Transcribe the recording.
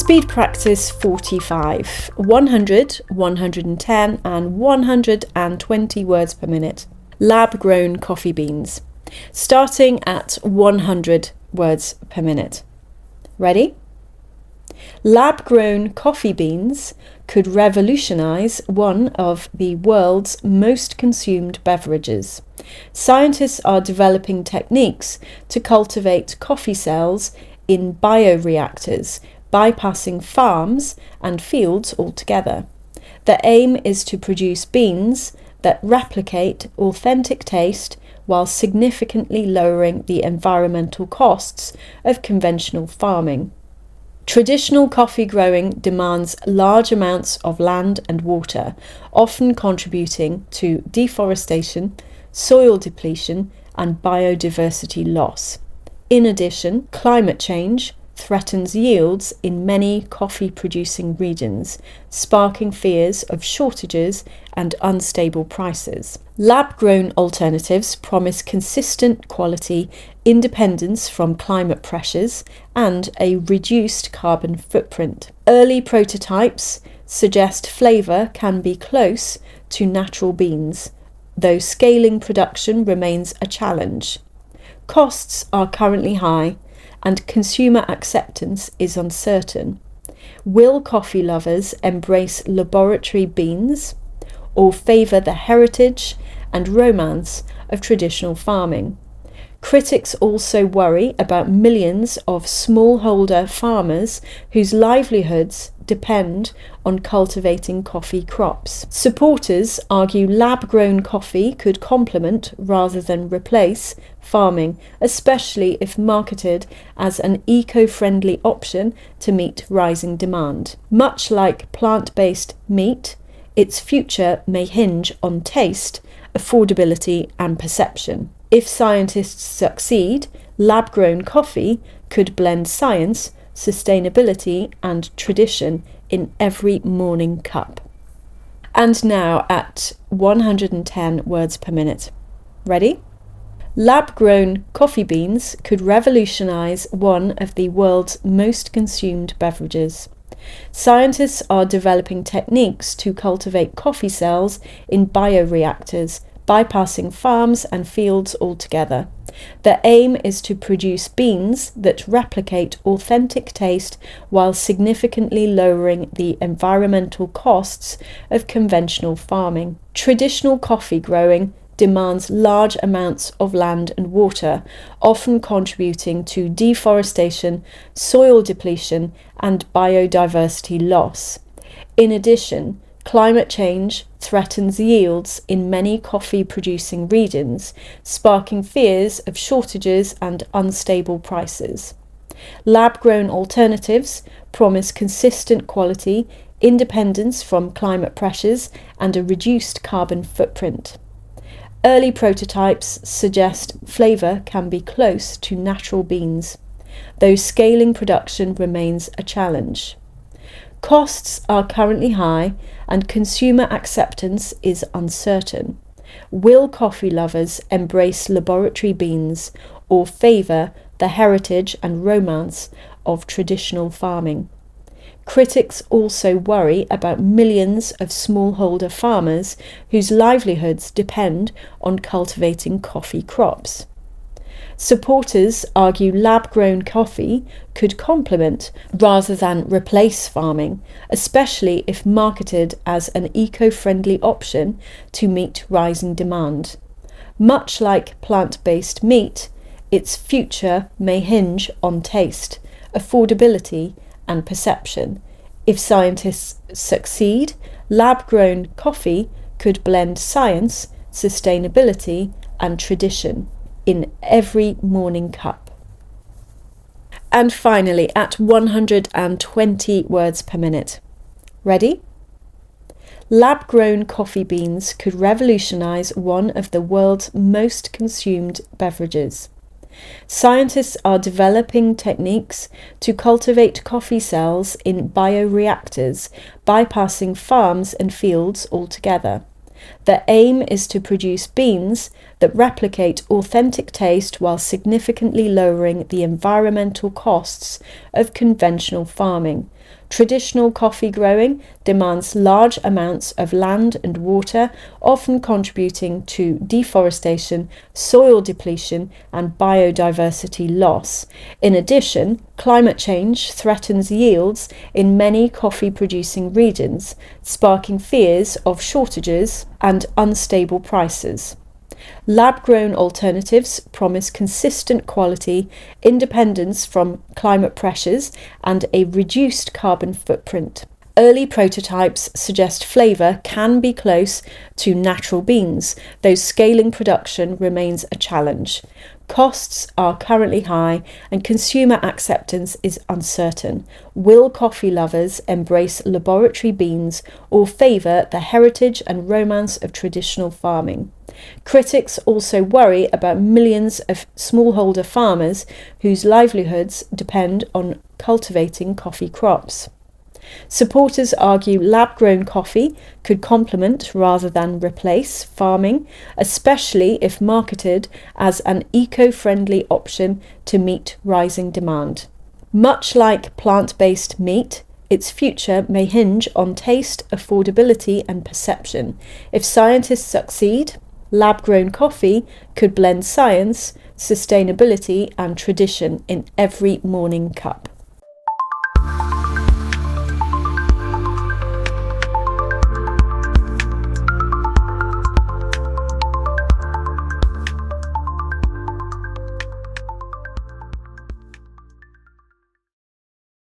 Speed practice 45, 100, 110 and 120 words per minute. Lab-grown coffee beans. Starting at 100 words per minute. Ready? Lab-grown coffee beans could revolutionize one of the world's most consumed beverages. Scientists are developing techniques to cultivate coffee cells in bioreactors, bypassing farms and fields altogether. The aim is to produce beans that replicate authentic taste while significantly lowering the environmental costs of conventional farming. Traditional coffee growing demands large amounts of land and water, often contributing to deforestation, soil depletion, and biodiversity loss. In addition, climate change threatens yields in many coffee-producing regions, sparking fears of shortages and unstable prices. Lab-grown alternatives promise consistent quality, independence from climate pressures, and a reduced carbon footprint. Early prototypes suggest flavour can be close to natural beans, though scaling production remains a challenge. Costs are currently high, and consumer acceptance is uncertain. Will coffee lovers embrace laboratory beans or favour the heritage and romance of traditional farming? Critics also worry about millions of smallholder farmers whose livelihoods depend on cultivating coffee crops. Supporters argue lab-grown coffee could complement rather than replace farming, especially if marketed as an eco-friendly option to meet rising demand. Much like plant-based meat, its future may hinge on taste, affordability, and perception. If scientists succeed, lab-grown coffee could blend science, sustainability, and tradition in every morning cup. And now at 110 words per minute. Ready? Lab-grown coffee beans could revolutionize one of the world's most consumed beverages. Scientists are developing techniques to cultivate coffee cells in bioreactors, bypassing farms and fields altogether. The aim is to produce beans that replicate authentic taste while significantly lowering the environmental costs of conventional farming. Traditional coffee growing demands large amounts of land and water, often contributing to deforestation, soil depletion, and biodiversity loss. In addition, climate change threatens yields in many coffee-producing regions, sparking fears of shortages and unstable prices. Lab-grown alternatives promise consistent quality, independence from climate pressures, and a reduced carbon footprint. Early prototypes suggest flavour can be close to natural beans, though scaling production remains a challenge. Costs are currently high and consumer acceptance is uncertain. Will coffee lovers embrace laboratory beans or favour the heritage and romance of traditional farming? Critics also worry about millions of smallholder farmers whose livelihoods depend on cultivating coffee crops. Supporters argue lab-grown coffee could complement rather than replace farming, especially if marketed as an eco-friendly option to meet rising demand. Much like plant-based meat, its future may hinge on taste, affordability, and perception. If scientists succeed, lab-grown coffee could blend science, sustainability, and tradition in every morning cup. And finally, at 120 words per minute. Ready? Lab-grown coffee beans could revolutionize one of the world's most consumed beverages. Scientists are developing techniques to cultivate coffee cells in bioreactors, bypassing farms and fields altogether. The aim is to produce beans that replicate authentic taste while significantly lowering the environmental costs of conventional farming. Traditional coffee growing demands large amounts of land and water, often contributing to deforestation, soil depletion, and biodiversity loss. In addition, climate change threatens yields in many coffee-producing regions, sparking fears of shortages and unstable prices. Lab-grown alternatives promise consistent quality, independence from climate pressures, and a reduced carbon footprint. Early prototypes suggest flavour can be close to natural beans, though scaling production remains a challenge. Costs are currently high and consumer acceptance is uncertain. Will coffee lovers embrace laboratory beans or favour the heritage and romance of traditional farming? Critics also worry about millions of smallholder farmers whose livelihoods depend on cultivating coffee crops. Supporters argue lab-grown coffee could complement rather than replace farming, especially if marketed as an eco-friendly option to meet rising demand. Much like plant-based meat, its future may hinge on taste, affordability, and perception. If scientists succeed, lab-grown coffee could blend science, sustainability, and tradition in every morning cup.